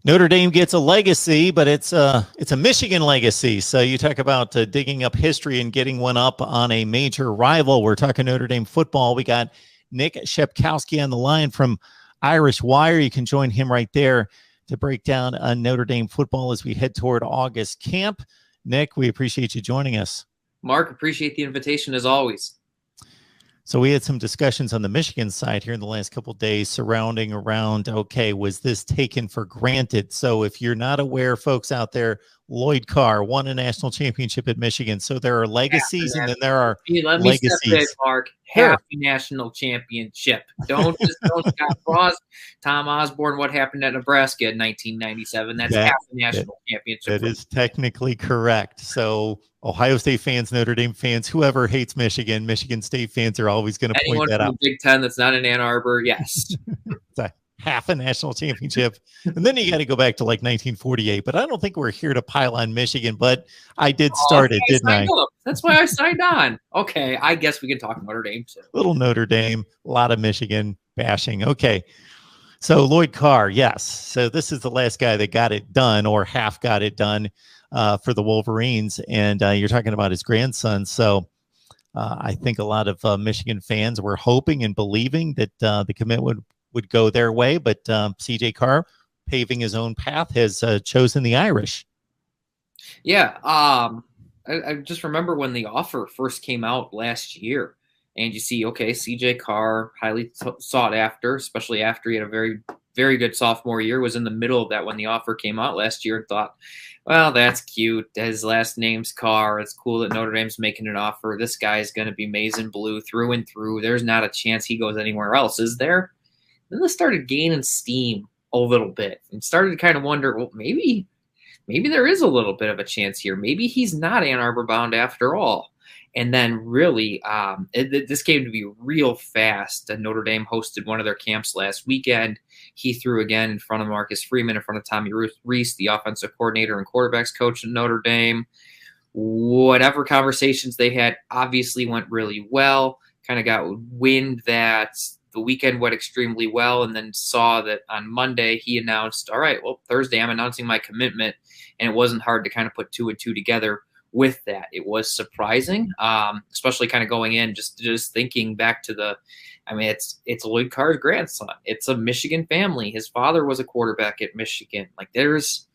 Notre Dame gets a legacy, but it's a Michigan legacy. So you talk about digging up history and getting one up on a major rival. We're talking Notre Dame football. We got Nick Shepkowski on the line from Irish Wire. You can join him right there to break down Notre Dame football as we head toward August camp. Nick, we appreciate you joining us. Mark, appreciate the invitation as always. So we had some discussions on the Michigan side here in the last couple of days surrounding around, okay, was this taken for granted? So if you're not aware, folks out there, Lloyd Carr won a national championship at Michigan. So there are legacies and then there are Let me step in, Mark. Half a national championship. Don't Scott Frost, Tom Osborne, what happened at Nebraska in 1997. That's half a national championship. That is technically correct. So Ohio State fans, Notre Dame fans, whoever hates Michigan, Michigan State fans are always going to point that out. Anyone from the Big Ten that's not in Ann Arbor, yes. It's a half a national championship. And then you got to go back to like 1948. But I don't think we're here to pile on Michigan, but I did start it, didn't I? That's why I signed on. Okay, I guess we can talk Notre Dame too. Little Notre Dame, a lot of Michigan bashing. Okay. So Lloyd Carr, yes. So this is the last guy that got it done or half got it done for the Wolverines. And you're talking about his grandson. So I think a lot of Michigan fans were hoping and believing that the commitment would go their way. But CJ Carr, paving his own path, has chosen the Irish. Yeah. I just remember when the offer first came out last year. And you see, okay, CJ Carr, highly sought after, especially after he had a very, very good sophomore year, was in the middle of that when the offer came out last year and thought, well, that's cute. His last name's Carr. It's cool that Notre Dame's making an offer. This guy's going to be maize and blue through and through. There's not a chance he goes anywhere else, is there? Then this started gaining steam a little bit and started to kind of wonder, well, maybe there is a little bit of a chance here. Maybe he's not Ann Arbor bound after all. And then really, this came to be real fast. Notre Dame hosted one of their camps last weekend. He threw again in front of Marcus Freeman, in front of Tommy Reese, the offensive coordinator and quarterbacks coach at Notre Dame. Whatever conversations they had obviously went really well. Kind of got wind that the weekend went extremely well, and then saw that on Monday he announced, all right, well, Thursday I'm announcing my commitment. And it wasn't hard to kind of put two and two together with that. It was surprising, especially kind of going in, just thinking back to it's Lloyd Carr's grandson. It's a Michigan family. His father was a quarterback at Michigan. Like, there's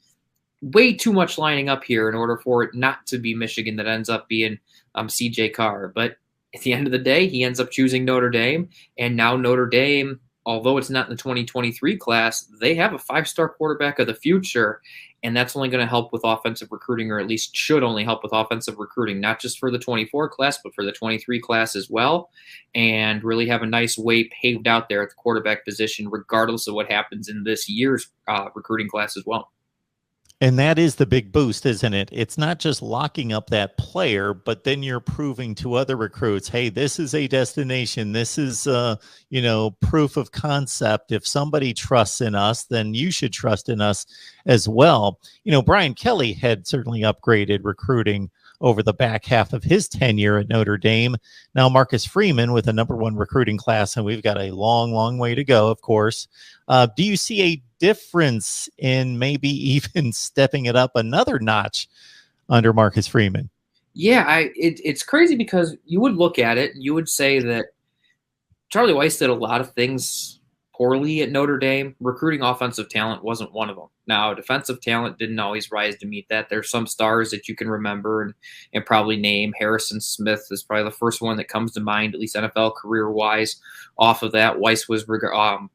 way too much lining up here in order for it not to be Michigan that ends up being CJ Carr. But at the end of the day, he ends up choosing Notre Dame. And now Notre Dame, although it's not in the 2023 class, they have a 5-star quarterback of the future. And that's only going to help with offensive recruiting, or at least should only help with offensive recruiting, not just for the 24 class, but for the 23 class as well. And really have a nice way paved out there at the quarterback position, regardless of what happens in this year's recruiting class as well. And that is the big boost, isn't it? It's not just locking up that player, but then you're proving to other recruits, hey, this is a destination. This is, proof of concept. If somebody trusts in us, then you should trust in us as well. Brian Kelly had certainly upgraded recruiting over the back half of his tenure at Notre Dame. Now Marcus Freeman with a #1 recruiting class, and we've got a long, long way to go, of course. Do you see a difference in maybe even stepping it up another notch under Marcus Freeman? Yeah, it's crazy because you would look at it and you would say that Charlie Weiss did a lot of things poorly at Notre Dame. Recruiting offensive talent wasn't one of them. Now, defensive talent didn't always rise to meet that. There's some stars that you can remember and probably name. Harrison Smith is probably the first one that comes to mind, at least NFL career-wise. Off of that, Weiss was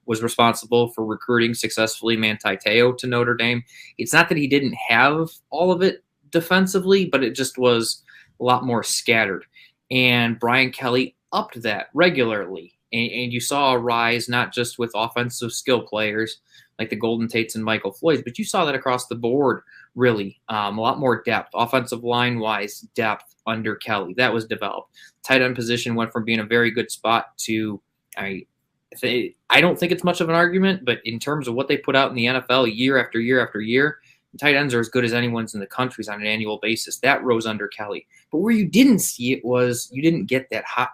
responsible for recruiting successfully Manti Te'o to Notre Dame. It's not that he didn't have all of it defensively, but it just was a lot more scattered. And Brian Kelly upped that regularly. And you saw a rise not just with offensive skill players like the Golden Tates and Michael Floyds, but you saw that across the board, really. A lot more depth, offensive line-wise depth under Kelly. That was developed. Tight end position went from being a very good spot to, I don't think it's much of an argument, but in terms of what they put out in the NFL year after year after year, tight ends are as good as anyone's in the country on an annual basis. That rose under Kelly. But where you didn't see it was you didn't get that hot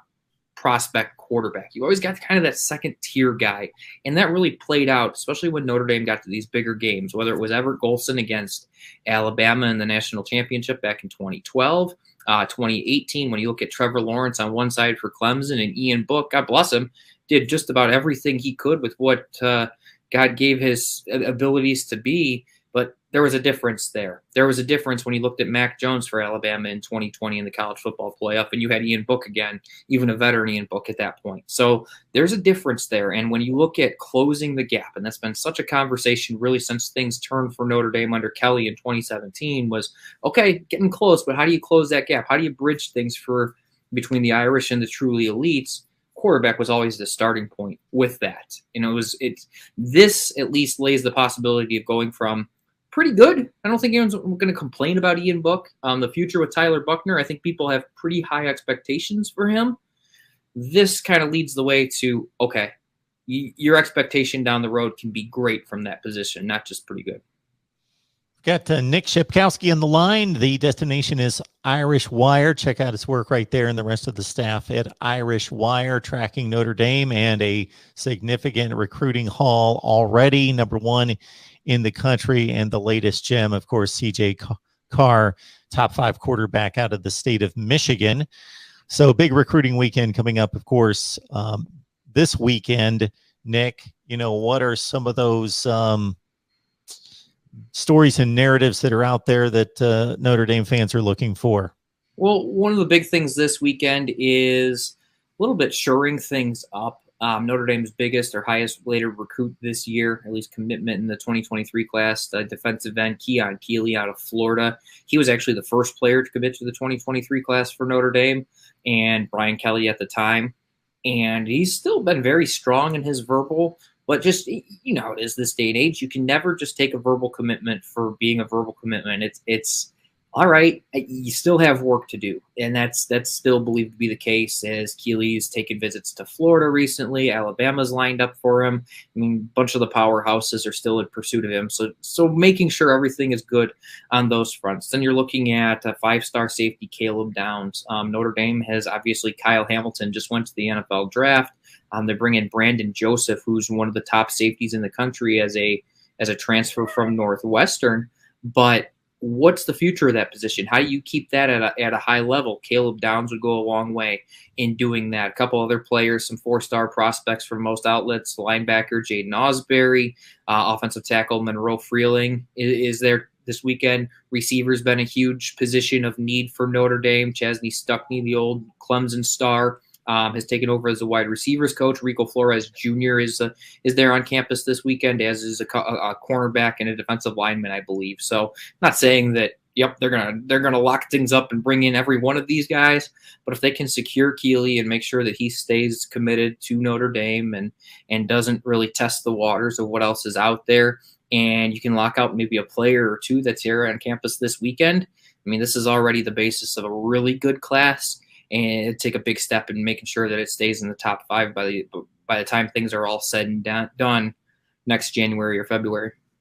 prospect quarterback. You always got kind of that second tier guy. And that really played out, especially when Notre Dame got to these bigger games, whether it was Everett Golson against Alabama in the national championship back in 2012, 2018, when you look at Trevor Lawrence on one side for Clemson and Ian Book, God bless him, did just about everything he could with what God gave his abilities to be. But there was a difference there. There was a difference when you looked at Mac Jones for Alabama in 2020 in the college football playoff, and you had Ian Book again, even a veteran Ian Book at that point. So there's a difference there. And when you look at closing the gap, and that's been such a conversation really since things turned for Notre Dame under Kelly in 2017 was, okay, getting close, but how do you close that gap? How do you bridge things for between the Irish and the truly elites? Quarterback was always the starting point with that. This at least lays the possibility of going from pretty good. I don't think anyone's going to complain about Ian Book. The future with Tyler Buckner, I think people have pretty high expectations for him. This kind of leads the way to, okay, your expectation down the road can be great from that position, not just pretty good. Got Nick Shipkowski on the line. The destination is Irish Wire. Check out his work right there and the rest of the staff at Irish Wire, tracking Notre Dame and a significant recruiting haul already. Number one in the country, and the latest gem, of course, CJ Carr, top 5 quarterback out of the state of Michigan. So big recruiting weekend coming up, of course, this weekend. Nick, what are some of those stories and narratives that are out there that Notre Dame fans are looking for? Well, one of the big things this weekend is a little bit shoring things up. Notre Dame's biggest or highest rated recruit this year, at least commitment in the 2023 class, the defensive end Keon Keeley out of Florida. He was actually the first player to commit to the 2023 class for Notre Dame and Brian Kelly at the time. And he's still been very strong in his verbal, but just, how it is this day and age. You can never just take a verbal commitment for being a verbal commitment. It's all right, you still have work to do, and that's still believed to be the case, as Keeley's taken visits to Florida recently. Alabama's lined up for him. I mean, a bunch of the powerhouses are still in pursuit of him, so making sure everything is good on those fronts. Then you're looking at 5-star safety Caleb Downs. Notre Dame has obviously Kyle Hamilton just went to the NFL draft. They bring in Brandon Joseph, who's one of the top safeties in the country as a transfer from Northwestern, but what's the future of that position? How do you keep that at a high level? Caleb Downs would go a long way in doing that. A couple other players, some 4-star prospects from most outlets, linebacker Jaden Osbury, offensive tackle Monroe Freeling is there this weekend. Receiver's been a huge position of need for Notre Dame. Chesney Stuckney, the old Clemson star, has taken over as a wide receivers coach. Rico Flores Jr. is there on campus this weekend, as is a cornerback and a defensive lineman, I believe. So, not saying that they're gonna lock things up and bring in every one of these guys, but if they can secure Keeley and make sure that he stays committed to Notre Dame and doesn't really test the waters of what else is out there, and you can lock out maybe a player or two that's here on campus this weekend. I mean, this is already the basis of a really good class. And take a big step in making sure that it stays in the top 5 by the time things are all said and done next January or February.